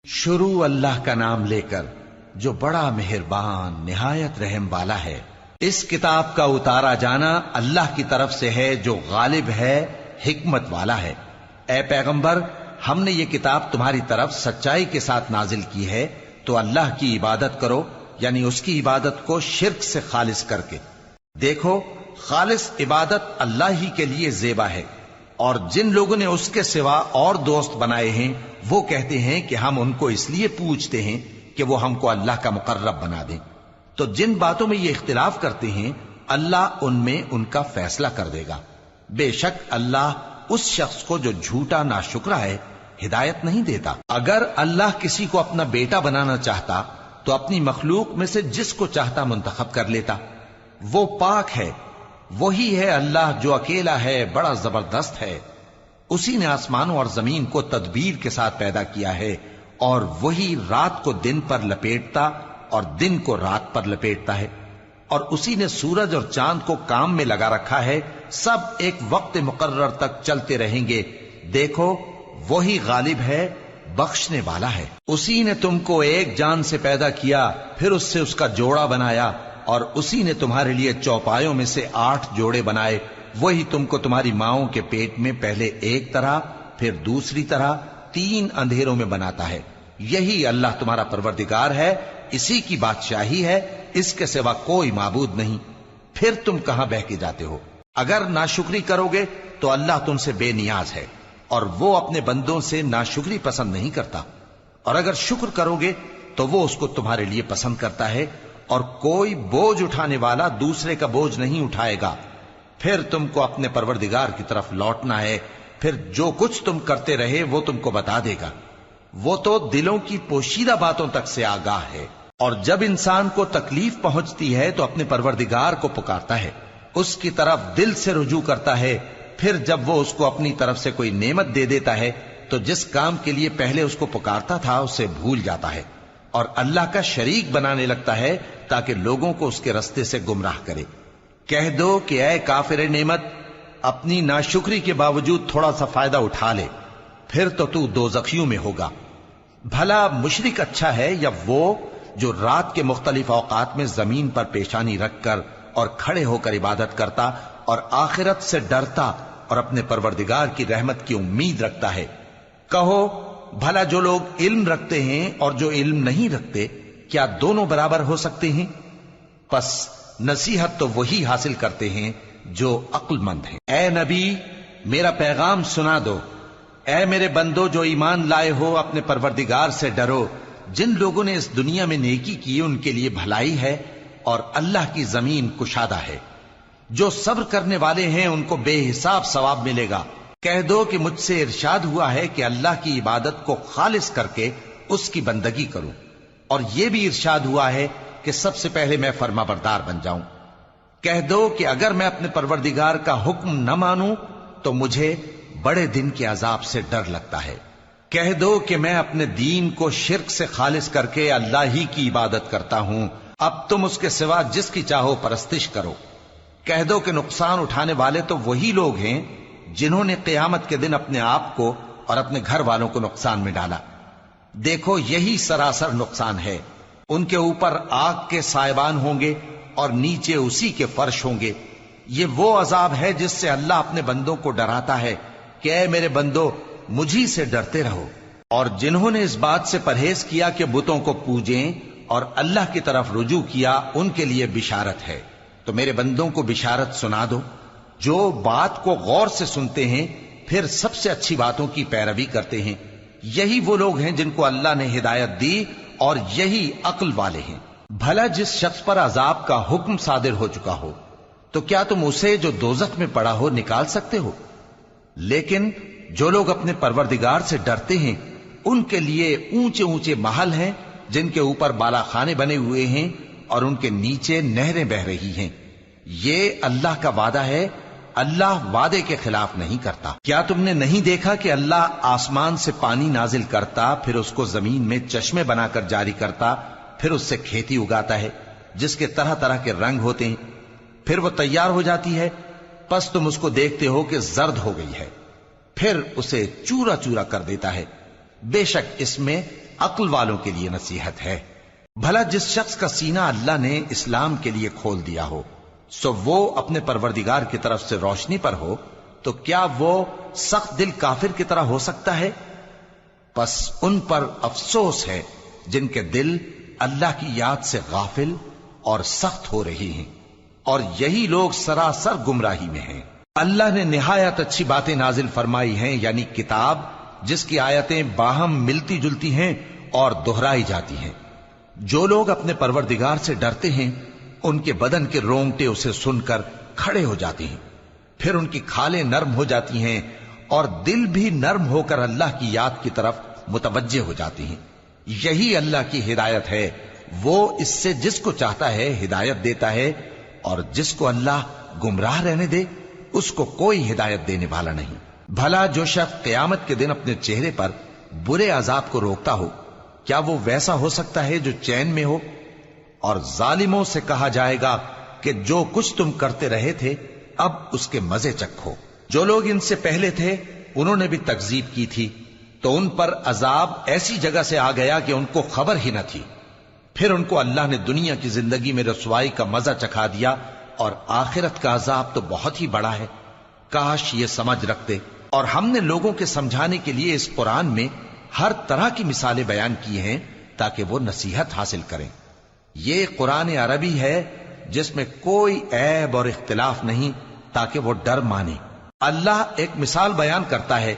شروع اللہ کا نام لے کر جو بڑا مہربان نہایت رحم والا ہے۔ اس کتاب کا اتارا جانا اللہ کی طرف سے ہے جو غالب ہے، حکمت والا ہے۔ اے پیغمبر، ہم نے یہ کتاب تمہاری طرف سچائی کے ساتھ نازل کی ہے، تو اللہ کی عبادت کرو، یعنی اس کی عبادت کو شرک سے خالص کر کے۔ دیکھو، خالص عبادت اللہ ہی کے لیے زیبا ہے، اور جن لوگوں نے اس کے سوا اور دوست بنائے ہیں وہ کہتے ہیں کہ ہم ان کو اس لیے پوجتے ہیں کہ وہ ہم کو اللہ کا مقرب بنا دیں۔ تو جن باتوں میں یہ اختلاف کرتے ہیں اللہ ان میں ان کا فیصلہ کر دے گا۔ بے شک اللہ اس شخص کو جو جھوٹا ناشکرا ہے ہدایت نہیں دیتا۔ اگر اللہ کسی کو اپنا بیٹا بنانا چاہتا تو اپنی مخلوق میں سے جس کو چاہتا منتخب کر لیتا۔ وہ پاک ہے، وہی ہے اللہ جو اکیلا ہے، بڑا زبردست ہے۔ اسی نے آسمانوں اور زمین کو تدبیر کے ساتھ پیدا کیا ہے، اور وہی رات کو دن پر لپیٹتا اور دن کو رات پر لپیٹتا ہے، اور اسی نے سورج اور چاند کو کام میں لگا رکھا ہے، سب ایک وقت مقرر تک چلتے رہیں گے۔ دیکھو، وہی غالب ہے، بخشنے والا ہے۔ اسی نے تم کو ایک جان سے پیدا کیا، پھر اس سے اس کا جوڑا بنایا، اور اسی نے تمہارے لیے چوپایوں میں سے 8 جوڑے بنائے۔ وہی تم کو تمہاری ماؤں کے پیٹ میں پہلے ایک طرح، پھر دوسری طرح 3 اندھیروں میں بناتا ہے۔ یہی اللہ تمہارا پروردگار ہے، اسی کی بادشاہی ہے، اس کے سوا کوئی معبود نہیں۔ پھر تم کہاں بہ کے جاتے ہو؟ اگر ناشکری کرو گے تو اللہ تم سے بے نیاز ہے، اور وہ اپنے بندوں سے ناشکری پسند نہیں کرتا، اور اگر شکر کرو گے تو وہ اس کو تمہارے لیے پسند کرتا ہے، اور کوئی بوجھ اٹھانے والا دوسرے کا بوجھ نہیں اٹھائے گا۔ پھر تم کو اپنے پروردگار کی طرف لوٹنا ہے، پھر جو کچھ تم کرتے رہے وہ تم کو بتا دے گا۔ وہ تو دلوں کی پوشیدہ باتوں تک سے آگاہ ہے۔ اور جب انسان کو تکلیف پہنچتی ہے تو اپنے پروردگار کو پکارتا ہے، اس کی طرف دل سے رجوع کرتا ہے، پھر جب وہ اس کو اپنی طرف سے کوئی نعمت دے دیتا ہے تو جس کام کے لیے پہلے اس کو پکارتا تھا اسے بھول جاتا ہے، اور اللہ کا شریک بنانے لگتا ہے تاکہ لوگوں کو اس کے رستے سے گمراہ کرے۔ کہہ دو کہ اے کافر نعمت، اپنی ناشکری کے باوجود تھوڑا سا فائدہ اٹھا لے، پھر تو دوزخیوں میں ہوگا۔ بھلا مشرک اچھا ہے یا وہ جو رات کے مختلف اوقات میں زمین پر پیشانی رکھ کر اور کھڑے ہو کر عبادت کرتا اور آخرت سے ڈرتا اور اپنے پروردگار کی رحمت کی امید رکھتا ہے۔ کہو، بھلا جو لوگ علم رکھتے ہیں اور جو علم نہیں رکھتے، کیا دونوں برابر ہو سکتے ہیں؟ پس نصیحت تو وہی حاصل کرتے ہیں جو عقل مند ہیں۔ اے نبی، میرا پیغام سنا دو۔ اے میرے بندو جو ایمان لائے ہو، اپنے پروردگار سے ڈرو۔ جن لوگوں نے اس دنیا میں نیکی کی ان کے لیے بھلائی ہے، اور اللہ کی زمین کشادہ ہے۔ جو صبر کرنے والے ہیں ان کو بے حساب ثواب ملے گا۔ کہہ دو کہ مجھ سے ارشاد ہوا ہے کہ اللہ کی عبادت کو خالص کر کے اس کی بندگی کروں، اور یہ بھی ارشاد ہوا ہے کہ سب سے پہلے میں فرما بردار بن جاؤں۔ کہہ دو کہ اگر میں اپنے پروردگار کا حکم نہ مانوں تو مجھے بڑے دن کے عذاب سے ڈر لگتا ہے۔ کہہ دو کہ میں اپنے دین کو شرک سے خالص کر کے اللہ ہی کی عبادت کرتا ہوں، اب تم اس کے سوا جس کی چاہو پرستش کرو۔ کہہ دو کہ نقصان اٹھانے والے تو وہی لوگ ہیں جنہوں نے قیامت کے دن اپنے آپ کو اور اپنے گھر والوں کو نقصان میں ڈالا۔ دیکھو، یہی سراسر نقصان ہے۔ ان کے اوپر آگ کے سائبان ہوں گے اور نیچے اسی کے فرش ہوں گے۔ یہ وہ عذاب ہے جس سے اللہ اپنے بندوں کو ڈراتا ہے کہ اے میرے بندو، مجھی سے ڈرتے رہو۔ اور جنہوں نے اس بات سے پرہیز کیا کہ بتوں کو پوجیں اور اللہ کی طرف رجوع کیا، ان کے لیے بشارت ہے۔ تو میرے بندوں کو بشارت سنا دو جو بات کو غور سے سنتے ہیں، پھر سب سے اچھی باتوں کی پیروی کرتے ہیں۔ یہی وہ لوگ ہیں جن کو اللہ نے ہدایت دی، اور یہی عقل والے ہیں۔ بھلا جس شخص پر عذاب کا حکم صادر ہو چکا ہو، تو کیا تم اسے جو دوزخ میں پڑا ہو نکال سکتے ہو؟ لیکن جو لوگ اپنے پروردگار سے ڈرتے ہیں ان کے لیے اونچے اونچے محل ہیں جن کے اوپر بالا خانے بنے ہوئے ہیں اور ان کے نیچے نہریں بہ رہی ہیں۔ یہ اللہ کا وعدہ ہے، اللہ وعدے کے خلاف نہیں کرتا۔ کیا تم نے نہیں دیکھا کہ اللہ آسمان سے پانی نازل کرتا، پھر اس کو زمین میں چشمے بنا کر جاری کرتا، پھر اس سے کھیتی اگاتا ہے جس کے طرح طرح کے رنگ ہوتے ہیں، پھر وہ تیار ہو جاتی ہے، پس تم اس کو دیکھتے ہو کہ زرد ہو گئی ہے، پھر اسے چورا چورا کر دیتا ہے۔ بے شک اس میں عقل والوں کے لیے نصیحت ہے۔ بھلا جس شخص کا سینہ اللہ نے اسلام کے لیے کھول دیا ہو سو وہ اپنے پروردگار کی طرف سے روشنی پر ہو، تو کیا وہ سخت دل کافر کی طرح ہو سکتا ہے؟ پس ان پر افسوس ہے جن کے دل اللہ کی یاد سے غافل اور سخت ہو رہی ہیں، اور یہی لوگ سراسر گمراہی میں ہیں۔ اللہ نے نہایت اچھی باتیں نازل فرمائی ہیں، یعنی کتاب جس کی آیتیں باہم ملتی جلتی ہیں اور دہرائی جاتی ہیں۔ جو لوگ اپنے پروردگار سے ڈرتے ہیں ان کے بدن کے رونگٹے اسے سن کر کھڑے ہو جاتے ہیں، پھر ان کی کھالیں نرم ہو جاتی ہیں اور دل بھی نرم ہو کر اللہ کی یاد کی طرف متوجہ ہو جاتی ہیں۔ یہی اللہ کی ہدایت ہے، وہ اس سے جس کو چاہتا ہے ہدایت دیتا ہے، اور جس کو اللہ گمراہ رہنے دے اس کو کوئی ہدایت دینے والا نہیں۔ بھلا جو شخص قیامت کے دن اپنے چہرے پر برے عذاب کو روکتا ہو، کیا وہ ویسا ہو سکتا ہے جو چین میں ہو؟ اور ظالموں سے کہا جائے گا کہ جو کچھ تم کرتے رہے تھے اب اس کے مزے چکھو۔ جو لوگ ان سے پہلے تھے انہوں نے بھی تکذیب کی تھی، تو ان پر عذاب ایسی جگہ سے آ گیا کہ ان کو خبر ہی نہ تھی۔ پھر ان کو اللہ نے دنیا کی زندگی میں رسوائی کا مزہ چکھا دیا، اور آخرت کا عذاب تو بہت ہی بڑا ہے۔ کاش یہ سمجھ رکھتے۔ اور ہم نے لوگوں کے سمجھانے کے لیے اس قرآن میں ہر طرح کی مثالیں بیان کی ہیں تاکہ وہ نصیحت حاصل کریں۔ یہ قرآن عربی ہے جس میں کوئی عیب اور اختلاف نہیں، تاکہ وہ ڈر مانے۔ اللہ ایک مثال بیان کرتا ہے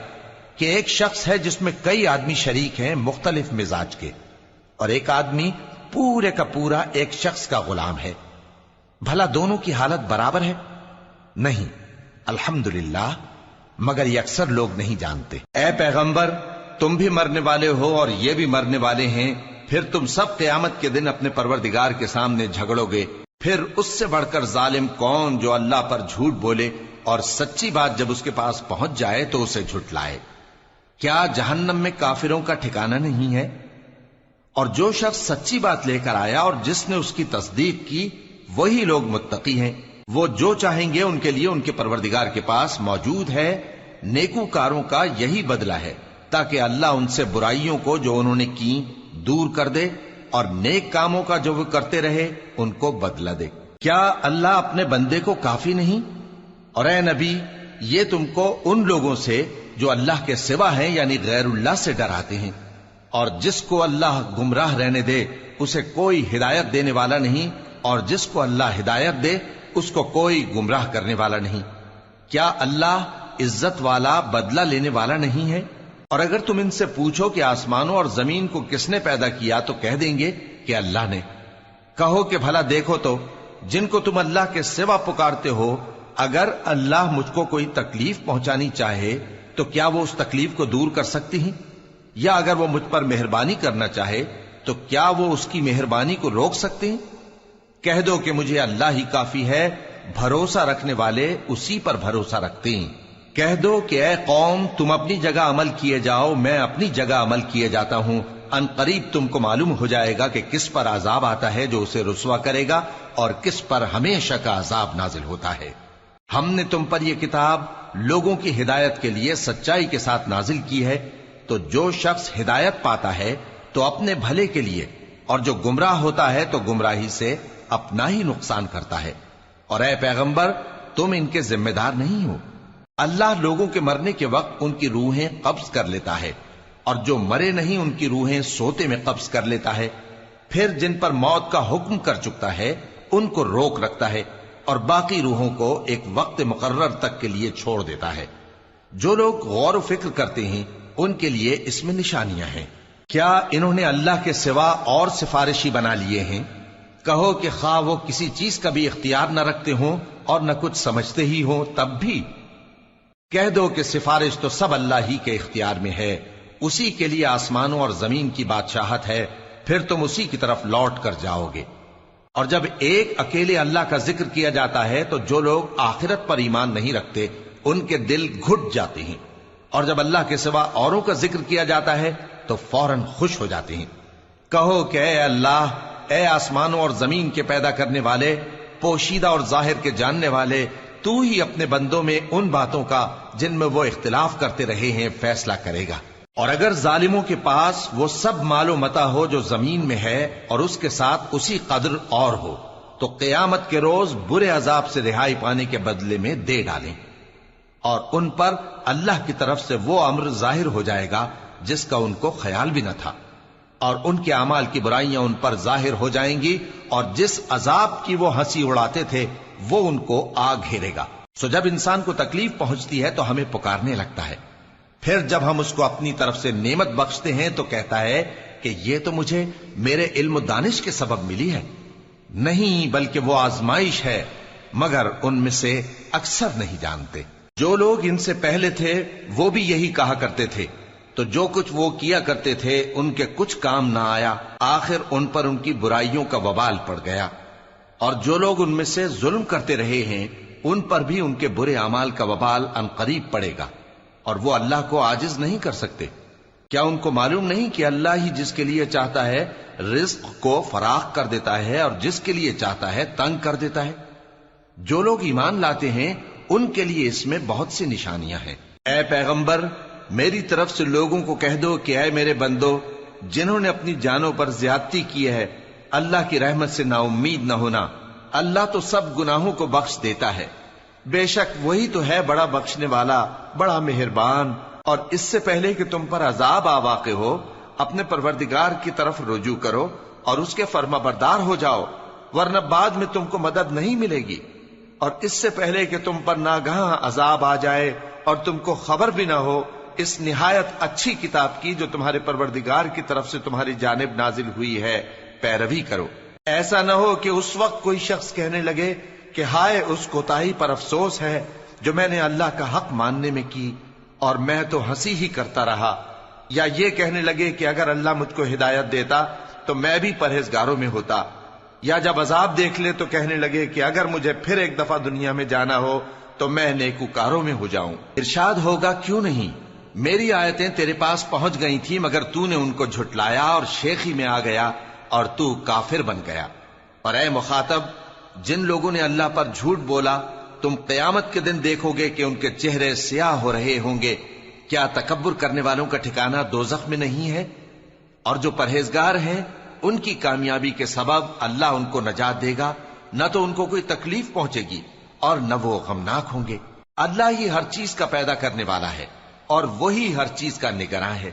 کہ ایک شخص ہے جس میں کئی آدمی شریک ہیں مختلف مزاج کے، اور ایک آدمی پورے کا پورا ایک شخص کا غلام ہے۔ بھلا دونوں کی حالت برابر ہے؟ نہیں، الحمدللہ، مگر یہ اکثر لوگ نہیں جانتے۔ اے پیغمبر، تم بھی مرنے والے ہو اور یہ بھی مرنے والے ہیں، پھر تم سب قیامت کے دن اپنے پروردگار کے سامنے جھگڑو گے۔ پھر اس سے بڑھ کر ظالم کون جو اللہ پر جھوٹ بولے اور سچی بات جب اس کے پاس پہنچ جائے تو اسے جھٹلائے۔ کیا جہنم میں کافروں کا ٹھکانہ نہیں ہے؟ اور جو شخص سچی بات لے کر آیا اور جس نے اس کی تصدیق کی وہی لوگ متقی ہیں۔ وہ جو چاہیں گے ان کے لیے ان کے پروردگار کے پاس موجود ہے۔ نیکوکاروں کا یہی بدلہ ہے، تاکہ اللہ ان سے برائیوں کو جو انہوں نے کی دور کر دے، اور نیک کاموں کا جو وہ کرتے رہے ان کو بدلہ دے۔ کیا اللہ اپنے بندے کو کافی نہیں؟ اور اے نبی، یہ تم کو ان لوگوں سے جو اللہ کے سوا ہیں یعنی غیر اللہ سے ڈراتے ہیں، اور جس کو اللہ گمراہ رہنے دے اسے کوئی ہدایت دینے والا نہیں، اور جس کو اللہ ہدایت دے اس کو کوئی گمراہ کرنے والا نہیں۔ کیا اللہ عزت والا بدلہ لینے والا نہیں ہے؟ اور اگر تم ان سے پوچھو کہ آسمانوں اور زمین کو کس نے پیدا کیا تو کہہ دیں گے کہ اللہ نے۔ کہو کہ بھلا دیکھو تو جن کو تم اللہ کے سوا پکارتے ہو، اگر اللہ مجھ کو کوئی تکلیف پہنچانی چاہے تو کیا وہ اس تکلیف کو دور کر سکتی ہیں؟ یا اگر وہ مجھ پر مہربانی کرنا چاہے تو کیا وہ اس کی مہربانی کو روک سکتے ہیں؟ کہہ دو کہ مجھے اللہ ہی کافی ہے، بھروسہ رکھنے والے اسی پر بھروسہ رکھتے ہیں۔ کہہ دو کہ اے قوم، تم اپنی جگہ عمل کیے جاؤ، میں اپنی جگہ عمل کیے جاتا ہوں۔ ان قریب تم کو معلوم ہو جائے گا کہ کس پر عذاب آتا ہے جو اسے رسوا کرے گا، اور کس پر ہمیشہ کا عذاب نازل ہوتا ہے۔ ہم نے تم پر یہ کتاب لوگوں کی ہدایت کے لیے سچائی کے ساتھ نازل کی ہے، تو جو شخص ہدایت پاتا ہے تو اپنے بھلے کے لیے، اور جو گمراہ ہوتا ہے تو گمراہی سے اپنا ہی نقصان کرتا ہے۔ اور اے پیغمبر، تم ان کے ذمہ دار نہیں ہو۔ اللہ لوگوں کے مرنے کے وقت ان کی روحیں قبض کر لیتا ہے، اور جو مرے نہیں ان کی روحیں سوتے میں قبض کر لیتا ہے۔ پھر جن پر موت کا حکم کر چکتا ہے ان کو روک رکھتا ہے، اور باقی روحوں کو ایک وقت مقرر تک کے لیے چھوڑ دیتا ہے۔ جو لوگ غور و فکر کرتے ہیں ان کے لیے اس میں نشانیاں ہیں۔ کیا انہوں نے اللہ کے سوا اور سفارشی بنا لیے ہیں؟ کہو کہ خواہ وہ کسی چیز کا بھی اختیار نہ رکھتے ہوں اور نہ کچھ سمجھتے ہی ہوں تب بھی کہہ دو کہ سفارش تو سب اللہ ہی کے اختیار میں ہے، اسی کے لیے آسمانوں اور زمین کی بادشاہت ہے، پھر تم اسی کی طرف لوٹ کر جاؤ گے۔ اور جب ایک اکیلے اللہ کا ذکر کیا جاتا ہے تو جو لوگ آخرت پر ایمان نہیں رکھتے ان کے دل گھٹ جاتے ہیں، اور جب اللہ کے سوا اوروں کا ذکر کیا جاتا ہے تو فوراً خوش ہو جاتے ہیں۔ کہو کہ اے اللہ، اے آسمانوں اور زمین کے پیدا کرنے والے، پوشیدہ اور ظاہر کے جاننے والے، تو ہی اپنے بندوں میں ان باتوں کا جن میں وہ اختلاف کرتے رہے ہیں فیصلہ کرے گا۔ اور اگر ظالموں کے پاس وہ سب مال و متا ہو جو زمین میں ہے اور اس کے ساتھ اسی قدر اور ہو تو قیامت کے روز برے عذاب سے رہائی پانے کے بدلے میں دے ڈالیں، اور ان پر اللہ کی طرف سے وہ امر ظاہر ہو جائے گا جس کا ان کو خیال بھی نہ تھا، اور ان کے اعمال کی برائیاں ان پر ظاہر ہو جائیں گی، اور جس عذاب کی وہ ہنسی اڑاتے تھے وہ ان کو آ گھیرے گا۔ سو جب انسان کو تکلیف پہنچتی ہے تو ہمیں پکارنے لگتا ہے، پھر جب ہم اس کو اپنی طرف سے نعمت بخشتے ہیں تو کہتا ہے کہ یہ تو مجھے میرے علم و دانش کے سبب ملی ہے۔ نہیں، بلکہ وہ آزمائش ہے، مگر ان میں سے اکثر نہیں جانتے۔ جو لوگ ان سے پہلے تھے وہ بھی یہی کہا کرتے تھے، تو جو کچھ وہ کیا کرتے تھے ان کے کچھ کام نہ آیا، آخر ان پر ان کی برائیوں کا وبال پڑ گیا۔ اور جو لوگ ان میں سے ظلم کرتے رہے ہیں ان پر بھی ان کے برے اعمال کا وبال عنقریب پڑے گا، اور وہ اللہ کو عاجز نہیں کر سکتے۔ کیا ان کو معلوم نہیں کہ اللہ ہی جس کے لیے چاہتا ہے رزق کو فراخ کر دیتا ہے اور جس کے لیے چاہتا ہے تنگ کر دیتا ہے؟ جو لوگ ایمان لاتے ہیں ان کے لیے اس میں بہت سی نشانیاں ہیں۔ اے پیغمبر، میری طرف سے لوگوں کو کہہ دو کہ اے میرے بندو، جنہوں نے اپنی جانوں پر زیادتی کی ہے، اللہ کی رحمت سے نا امید نہ ہونا۔ اللہ تو سب گناہوں کو بخش دیتا ہے، بے شک وہی تو ہے بڑا بخشنے والا، بڑا مہربان۔ اور اس سے پہلے کہ تم پر عذاب آ واقع ہو، اپنے پروردگار کی طرف رجوع کرو اور اس کے فرما بردار ہو جاؤ، ورنہ بعد میں تم کو مدد نہیں ملے گی۔ اور اس سے پہلے کہ تم پر ناگہاں عذاب آ جائے اور تم کو خبر بھی نہ ہو، اس نہایت اچھی کتاب کی جو تمہارے پروردگار کی طرف سے تمہاری جانب نازل ہوئی ہے پیروی کرو۔ ایسا نہ ہو کہ اس وقت کوئی شخص کہنے لگے کہ ہائے اس کوتاہی پر افسوس ہے جو میں نے اللہ کا حق ماننے میں کی، اور میں تو ہنسی ہی کرتا رہا، یا یہ کہنے لگے کہ اگر اللہ مجھ کو ہدایت دیتا تو میں بھی پرہیزگاروں میں ہوتا، یا جب عذاب دیکھ لے تو کہنے لگے کہ اگر مجھے پھر ایک دفعہ دنیا میں جانا ہو تو میں نیکوکاروں میں ہو جاؤں۔ ارشاد ہوگا کیوں نہیں، میری آیتیں تیرے پاس پہنچ گئی تھی مگر تو نے ان کو جھٹلایا اور شیخی میں آ گیا اور تو کافر بن گیا۔ اور اے مخاطب، جن لوگوں نے اللہ پر جھوٹ بولا تم قیامت کے دن دیکھو گے کہ ان کے چہرے سیاہ ہو رہے ہوں گے۔ کیا تکبر کرنے والوں کا ٹھکانہ دوزخ میں نہیں ہے؟ اور جو پرہیزگار ہیں ان کی کامیابی کے سبب اللہ ان کو نجات دے گا، نہ تو ان کو کوئی تکلیف پہنچے گی اور نہ وہ غمناک ہوں گے۔ اللہ ہی ہر چیز کا پیدا کرنے والا ہے اور وہی ہر چیز کا نگراں ہے۔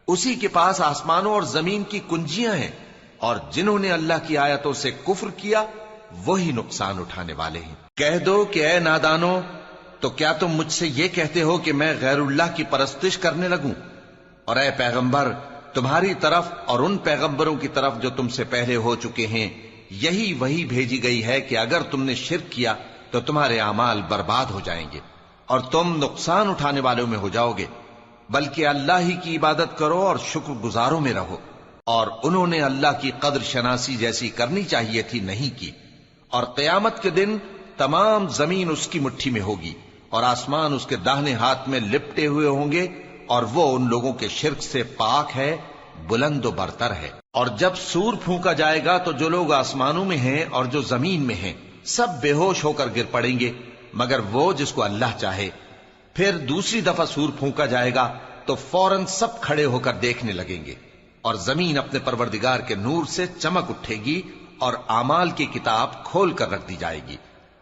اسی کے پاس آسمانوں اور زمین کی کنجیاں ہیں، اور جنہوں نے اللہ کی آیتوں سے کفر کیا وہی نقصان اٹھانے والے ہیں۔ کہہ دو کہ اے نادانو، تو کیا تم مجھ سے یہ کہتے ہو کہ میں غیر اللہ کی پرستش کرنے لگوں؟ اور اے پیغمبر، تمہاری طرف اور ان پیغمبروں کی طرف جو تم سے پہلے ہو چکے ہیں یہی وہی بھیجی گئی ہے کہ اگر تم نے شرک کیا تو تمہارے اعمال برباد ہو جائیں گے اور تم نقصان اٹھانے والوں میں ہو جاؤ گے، بلکہ اللہ ہی کی عبادت کرو اور شکر گزاروں میں رہو۔ اور انہوں نے اللہ کی قدر شناسی جیسی کرنی چاہیے تھی نہیں کی۔ اور قیامت کے دن تمام زمین اس کی مٹھی میں ہوگی اور آسمان اس کے داہنے ہاتھ میں لپٹے ہوئے ہوں گے، اور وہ ان لوگوں کے شرک سے پاک ہے، بلند و برتر ہے۔ اور جب سور پھونکا جائے گا تو جو لوگ آسمانوں میں ہیں اور جو زمین میں ہیں سب بے ہوش ہو کر گر پڑیں گے مگر وہ جس کو اللہ چاہے۔ پھر دوسری دفعہ سور پھونکا جائے گا تو فوراً سب کھڑے ہو کر دیکھنے لگیں گے، اور زمین اپنے پروردگار کے نور سے چمک اٹھے گی اور اعمال کی کتاب کھول کر رکھ دی جائے گی،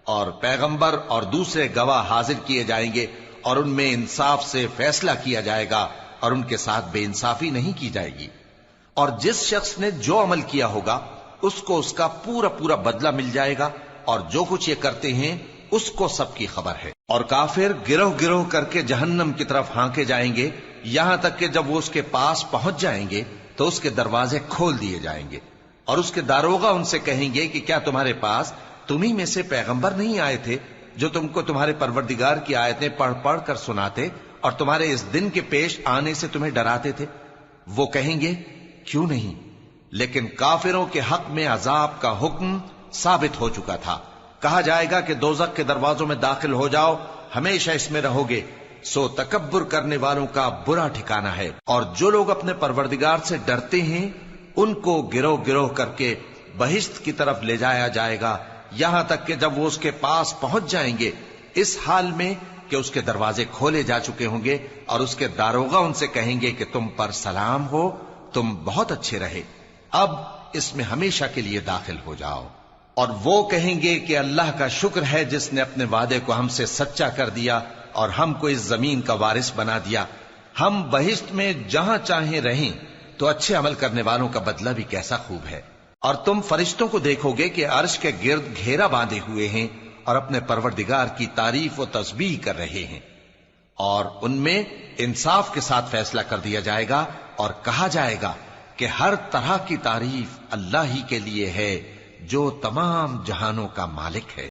اور پیغمبر اور دوسرے گواہ حاضر کیے جائیں گے، اور ان میں انصاف سے فیصلہ کیا جائے گا اور ان کے ساتھ بے انصافی نہیں کی جائے گی۔ اور جس شخص نے جو عمل کیا ہوگا اس کو اس کا پورا پورا بدلہ مل جائے گا، اور جو کچھ یہ کرتے ہیں اس کو سب کی خبر ہے۔ اور کافر گروہ گروہ کر کے جہنم کی طرف ہانکے جائیں گے، یہاں تک کہ جب وہ اس کے پاس پہنچ جائیں گے تو اس کے دروازے کھول دیے جائیں گے، اور اس کے داروغہ ان سے کہیں گے کہ کیا تمہارے پاس تمہیں میں سے پیغمبر نہیں آئے تھے جو تم کو تمہارے پروردگار کی آیتیں پڑھ پڑھ کر سناتے اور تمہارے اس دن کے پیش آنے سے تمہیں ڈراتے تھے؟ وہ کہیں گے کیوں نہیں، لیکن کافروں کے حق میں عذاب کا حکم ثابت ہو چکا تھا۔ کہا جائے گا کہ دوزخ کے دروازوں میں داخل ہو جاؤ، ہمیشہ اس میں رہو گے، سو تکبر کرنے والوں کا برا ٹھکانہ ہے۔ اور جو لوگ اپنے پروردگار سے ڈرتے ہیں ان کو گروہ گروہ کر کے بہشت کی طرف لے جایا جائے گا، یہاں تک کہ جب وہ اس کے پاس پہنچ جائیں گے اس حال میں کہ اس کے دروازے کھولے جا چکے ہوں گے اور اس کے داروغہ ان سے کہیں گے کہ تم پر سلام ہو، تم بہت اچھے رہے، اب اس میں ہمیشہ کے لیے داخل ہو جاؤ۔ اور وہ کہیں گے کہ اللہ کا شکر ہے جس نے اپنے وعدے کو ہم سے سچا کر دیا اور ہم کو اس زمین کا وارث بنا دیا، ہم بہشت میں جہاں چاہیں رہیں، تو اچھے عمل کرنے والوں کا بدلہ بھی کیسا خوب ہے۔ اور تم فرشتوں کو دیکھو گے کہ عرش کے گرد گھیرا باندھے ہوئے ہیں اور اپنے پروردگار کی تعریف و تسبیح کر رہے ہیں، اور ان میں انصاف کے ساتھ فیصلہ کر دیا جائے گا اور کہا جائے گا کہ ہر طرح کی تعریف اللہ ہی کے لیے ہے جو تمام جہانوں کا مالک ہے۔